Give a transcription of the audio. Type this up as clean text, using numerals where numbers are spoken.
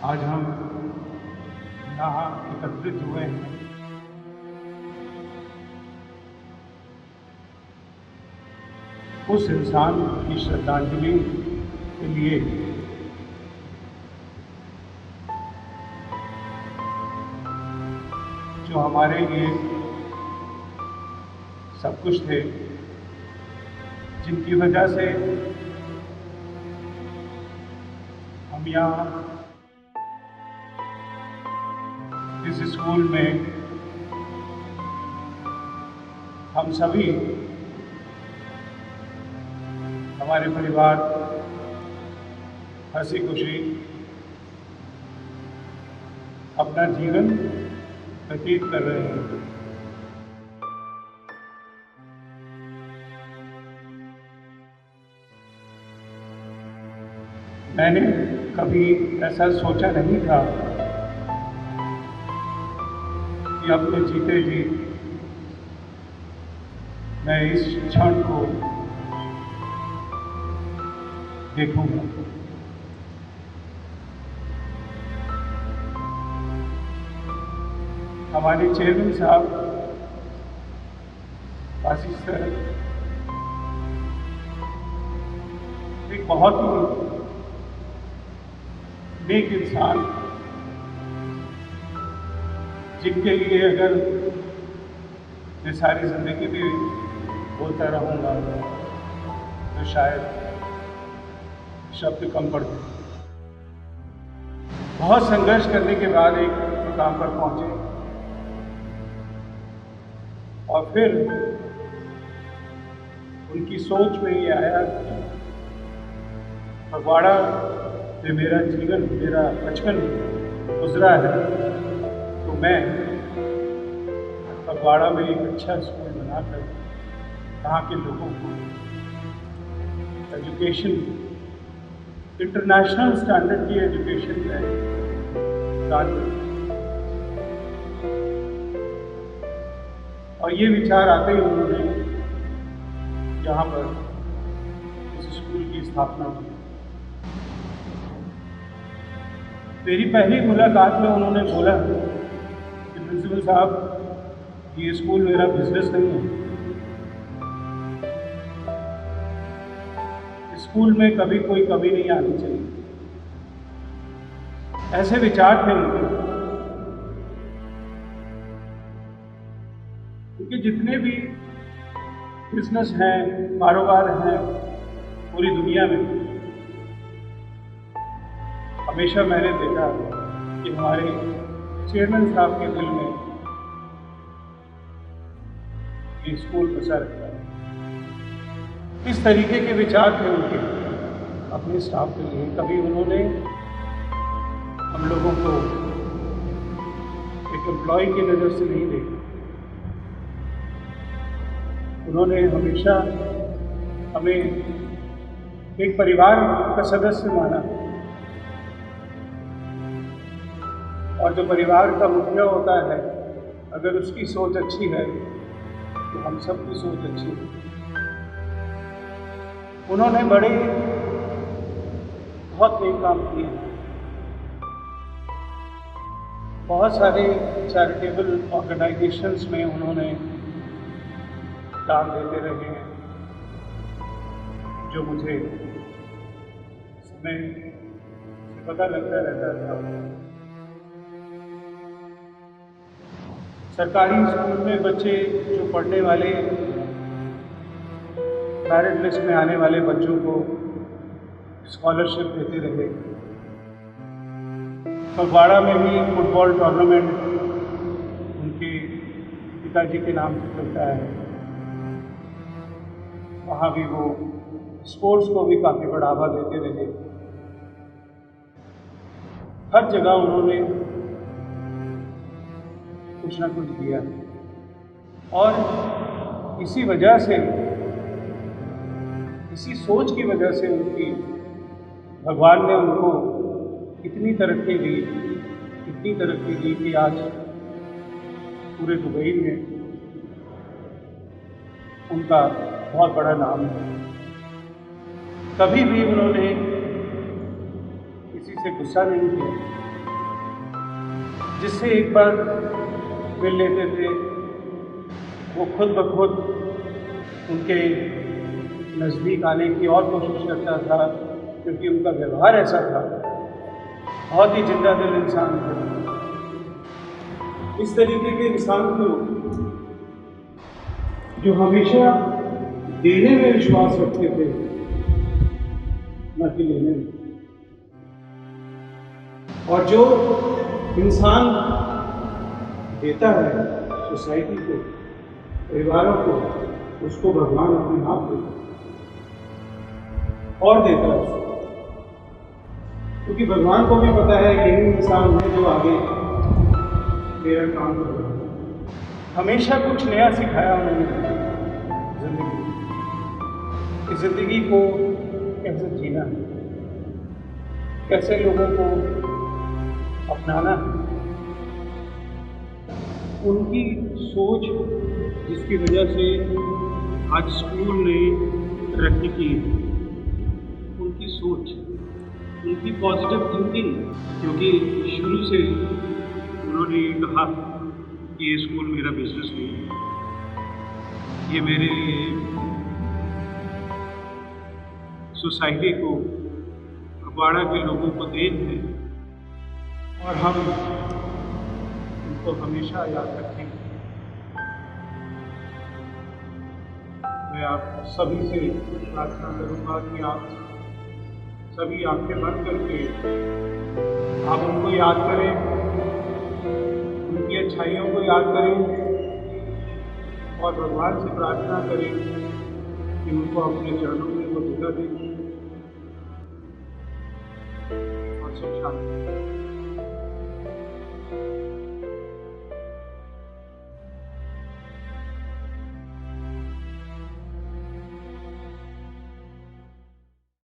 आज हम यहाँ एकत्रित हुए हैं उस इंसान की श्रद्धांजलि के लिए जो हमारे लिए सब कुछ थे, जिनकी वजह से हम यहाँ इस स्कूल में हम सभी, हमारे परिवार हंसी खुशी अपना जीवन व्यतीत कर रहे हैं। मैंने कभी ऐसा सोचा नहीं था कि अपने जीते जी मैं इस क्षण को देखूंगा। हमारे चेयरमैन साहब आशीष सर एक बहुत ही नेक इंसान, जिनके लिए अगर मैं सारी जिंदगी भी बोलता रहूँगा तो शायद शब्द कम पड़ते। बहुत संघर्ष करने के बाद एक मुकाम पर पहुंचे और फिर उनकी सोच में ये आया कि फगवाड़ा में मेरा जीवन, मेरा बचपन गुजरा है, तो मैं फगवाड़ा में एक अच्छा स्कूल बनाकर यहाँ के लोगों को एजुकेशन, इंटरनेशनल स्टैंडर्ड की एजुकेशन में, और ये विचार आते ही उन्होंने यहाँ पर इस स्कूल की स्थापना की। मेरी पहली मुलाकात में उन्होंने बोला कि प्रिंसिपल साहब, ये स्कूल मेरा बिजनेस नहीं है। स्कूल में कभी कोई कमी नहीं आनी चाहिए, ऐसे विचार थे उनके। क्योंकि जितने भी बिजनेस हैं, कारोबार हैं पूरी दुनिया में, हमेशा मैंने देखा कि हमारे चेयरमैन साहब के दिल में ये स्कूल बसा रहता है। इस तरीके के विचार थे उनके अपने स्टाफ के लिए। कभी उन्होंने हम लोगों को एक एम्प्लॉय की नज़र से नहीं देखा। उन्होंने हमेशा हमें एक परिवार का सदस्य माना, और जो परिवार का मुखिया होता है, अगर उसकी सोच अच्छी है तो हम सबकी सोच अच्छी है। उन्होंने बहुत नेक काम किए, बहुत सारे चैरिटेबल ऑर्गेनाइजेशंस में उन्होंने दान देते रहे हैं, जो मुझे समय से पता लगता रहता था। सरकारी स्कूल में बच्चे जो पढ़ने वाले, मेरिट लिस्ट में आने वाले बच्चों को स्कॉलरशिप देते रहे। फगवाड़ा में भी फुटबॉल टूर्नामेंट उनके पिताजी के नाम से चलता है, वहाँ भी वो स्पोर्ट्स को भी काफ़ी बढ़ावा देते रहे। हर जगह उन्होंने कुछ ना कुछ दिया, और इसी वजह से, इसी सोच की वजह से उनकी, भगवान ने उनको इतनी तरक्की दी कि आज पूरे दुबई में उनका बहुत बड़ा नाम है। कभी भी उन्होंने किसी से गुस्सा नहीं किया, जिससे एक बार मिल लेते थे वो खुद ब खुद उनके नज़दीक आने की और कोशिश करता था, क्योंकि उनका व्यवहार ऐसा था, बहुत ही जिंदा दिल इंसान थे। इस तरीके के इंसान को जो हमेशा देने में विश्वास रखते थे, न कि लेने में। और जो इंसान देता है सोसाइटी को, परिवारों को, उसको भगवान अपने आप देता है और देता है उसको, क्योंकि भगवान को भी पता है यही इंसान है जो आगे मेरा काम कर रहा है। हमेशा कुछ नया सिखाया उन्होंने जिंदगी, कि जिंदगी को कैसे जीना है, कैसे लोगों को अपनाना है। उनकी सोच जिसकी वजह से आज स्कूल ने तरक्की की, उनकी सोच, उनकी पॉजिटिव थिंकिंग, क्योंकि शुरू से उन्होंने ये कहा कि ये स्कूल मेरा बिजनेस नहीं है, ये मेरे लिए सोसाइटी को, अबाड़ा के लोगों को देन है और हम उनको हमेशा याद रखेंगे। मैं आप सभी से प्रार्थना करूंगा कि आप सभी आंखें बंद करके आप उनको याद करें, उनकी अच्छाइयों को याद करें और भगवान से प्रार्थना करें कि उनको अपने चरणों में वो जगह दें और सुख शांति।